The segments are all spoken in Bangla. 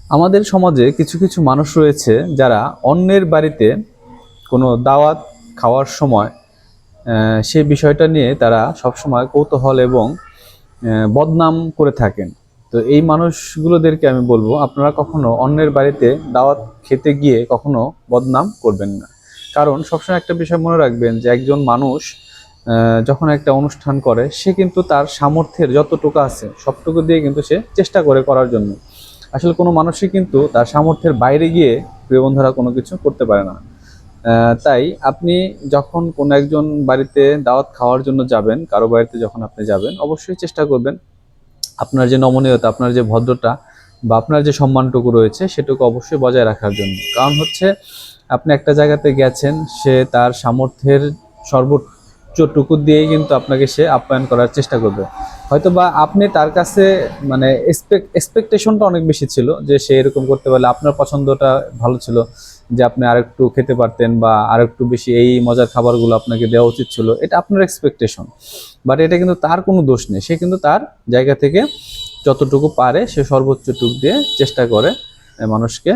আমাদের সমাজে কিছু কিছু মানুষ রয়েছে যারা অন্যের বাড়িতে কোনো দাওয়াত খাওয়ার সময় সে বিষয়টা নিয়ে তারা সবসময় কৌতূহল এবং বদনাম করে থাকেন। তো এই মানুষগুলোদেরকে আমি বলবো, আপনারা কখনো অন্যের বাড়িতে দাওয়াত খেতে গিয়ে কখনো বদনাম করবেন না। কারণ সবসময় একটা বিষয় মনে রাখবেন যে একজন মানুষ যখন একটা অনুষ্ঠান করে, সে কিন্তু তার সামর্থ্যের যতটুকু আছে সবটুকু দিয়ে কিন্তু সে চেষ্টা করে করার জন্য। আসলে কোনো মানুষই কিন্তু তার সামর্থ্যের বাইরে গিয়ে, প্রিয় বন্ধুরা, কোনো কিছু করতে পারে না। তাই আপনি যখন কোনো একজন বাড়িতে দাওয়াত খাওয়ার জন্য যাবেন, কারো বাড়িতে যখন আপনি যাবেন, অবশ্যই চেষ্টা করবেন আপনার যে নমনীয়তা, আপনার যে ভদ্রতা বা আপনার যে সম্মানটুকু রয়েছে সেটুকু অবশ্যই বজায় রাখার জন্য। কারণ হচ্ছে, আপনি একটা জায়গাতে গেছেন, সে তার সামর্থ্যের সর্বোচ্চটুকু দিয়েই কিন্তু আপনাকে সে আপ্যায়ন করার চেষ্টা করবে। হয়তো বা আপনি তার কাছে মানে এক্সপেকটেশনটা অনেক বেশি ছিল যে সে এরকম করতে পারলে, আপনার পছন্দটা ভালো ছিল যে আপনি আরেকটু খেতে পারতেন বা আরেকটু বেশি এই মজার খাবারগুলো আপনাকে দেওয়া উচিত ছিল, এটা আপনার এক্সপেকটেশন। বাট এটা কিন্তু তার কোনো দোষ নেই, সে কিন্তু তার জায়গা থেকে যতটুকু পারে সে সর্বোচ্চটুকু দিয়ে চেষ্টা করে মানুষকে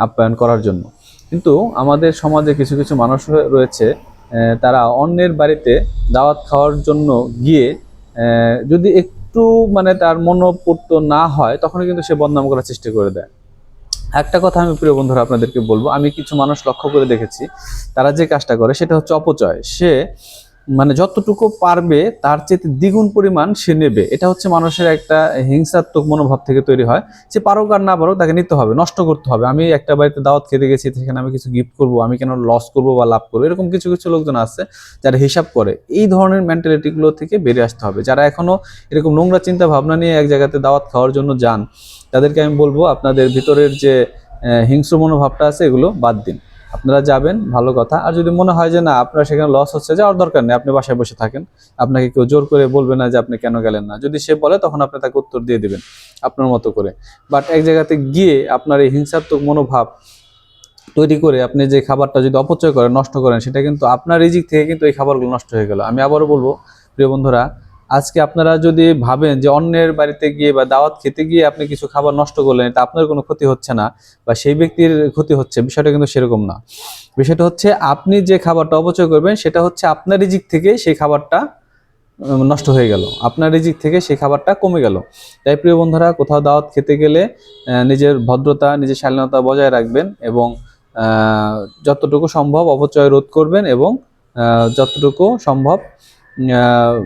আপ্যায়ন করার জন্য। কিন্তু আমাদের সমাজে কিছু কিছু মানুষ রয়েছে, তারা অন্যের বাড়িতে দাওয়াত খাওয়ার জন্য গিয়ে যদি একটু মানে তার মনোপুত না হয়, তখন কিন্তু সে বদনাম করার চেষ্টা করে দেয়। একটা কথা আমি, প্রিয় বন্ধুরা, আপনাদেরকে বলবো, আমি কিছু মানুষ লক্ষ্য করে দেখেছি, তারা যে কাজটা করে সেটা হচ্ছে অপচয়। সে মানে যতটুকু পারবে তার চেয়ে দ্বিগুণ পরিমাণ সে নেবে। এটা হচ্ছে মানুষের একটা হিংসাত্মক মনোভাব থেকে তৈরি হয়। সে পারুক আর না পারুক, তাকে নিতে হবে, নষ্ট করতে হবে। আমি একটা বাড়িতে দাওয়াত খেতে গেছি, সেখানে আমি কিছু গিফট করবো, আমি কেন লস করবো বা লাভ করবো? এরকম কিছু কিছু লোকজন আছে যারা হিসাব করে। এই ধরনের মেন্টালিটিগুলো থেকে বেরিয়ে আসতে হবে। যারা এখনো এরকম নোংরা চিন্তা ভাবনা নিয়ে এক জায়গাতে দাওয়াত খাওয়ার জন্য যান, তাদেরকে আমি বলবো, আপনাদের ভিতরের যে হিংস্র মনোভাবটা আছে এগুলো বাদ দিন। আপনারা যাবেন, ভালো কথা। আর যদি মনে হয় যে না, আপনার সেখানে লস হচ্ছে, যাওয়ার দরকার নেই, আপনি বাসায় বসে থাকেন। আপনাকে কেউ জোর করে বলবে না যে আপনি কেন গেলেন না। যদি সে বলে, তখন আপনি তাকে উত্তর দিয়ে দিবেন আপনার মতো করে। বাট এক জায়গাতে গিয়ে আপনার এই হিংসাত্মক মনোভাব তৈরি করে আপনি যে খাবারটা যদি অপচয় করেন, নষ্ট করেন, সেটা কিন্তু আপনার রিজিক থেকে কিন্তু এই খাবারগুলো নষ্ট হয়ে গেল। আমি আবারও বলবো, প্রিয় বন্ধুরা, আজকে আপনারা যদি ভাবেন যে অন্যের বাড়িতে গিয়ে বা দাওয়াত খেতে গিয়ে আপনি কিছু খাবার নষ্ট করলেন, এটা আপনার কোনো ক্ষতি হচ্ছে না বা সেই ব্যক্তির ক্ষতি হচ্ছে, বিষয়টা কিন্তু সেরকম না। বিষয়টা হচ্ছে, আপনি যে খাবারটা অপচয় করবেন, সেটা হচ্ছে আপনার রিজিক থেকে সেই খাবারটা নষ্ট হয়ে গেল, আপনার রিজিক থেকে সেই খাবারটা কমে গেল। তাই প্রিয় বন্ধুরা, কোথাও দাওয়াত খেতে গেলে নিজের ভদ্রতা, নিজের শালীনতা বজায় রাখবেন এবং যতটুকু সম্ভব অপচয় রোধ করবেন এবং যতটুকু সম্ভব আহ,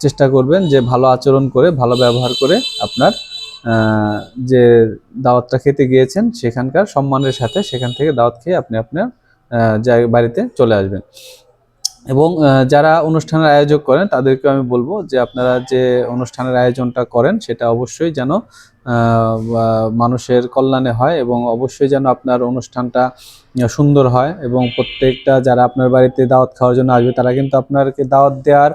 চেষ্টা করবেন যে ভালো আচরণ করে, ভালো ব্যবহার করে আপনার যে দাওয়াতটা খেতে গিয়েছেন সেখানকার সম্মানের সাথে সেখান থেকে দাওয়াত খেয়ে আপনি আপনার বাড়িতে চলে আসবেন। এবং যারা অনুষ্ঠানের আয়োজক করেন তাদেরকে আমি বলবো যে আপনারা যে অনুষ্ঠানের আয়োজনটা করেন সেটা অবশ্যই যেন মানুষের কল্যাণে হয় এবং অবশ্যই যেন আপনার অনুষ্ঠানটা সুন্দর হয়। এবং প্রত্যেকটা যারা আপনার বাড়িতে দাওয়াত খাওয়ার জন্য আসবে, তারা কিন্তু আপনাকে দাওয়াত দেওয়ার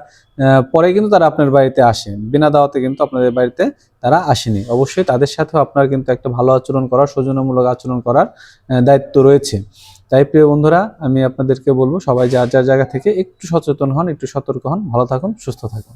পরে কিন্তু তারা আপনার বাড়িতে আসেন, বিনা দাওয়াতে কিন্তু আপনাদের বাড়িতে তারা আসেনি। অবশ্যই তাদের সাথেও আপনার কিন্তু একটা ভালো আচরণ করার, সৌজন্যমূলক আচরণ করার দায়িত্ব রয়েছে। তাই প্রিয় বন্ধুরা, আমি আপনাদেরকে বলবো, সবাই যার যার জায়গা থেকে একটু সচেতন হন, একটু সতর্ক হন। ভালো থাকুন, সুস্থ থাকুন।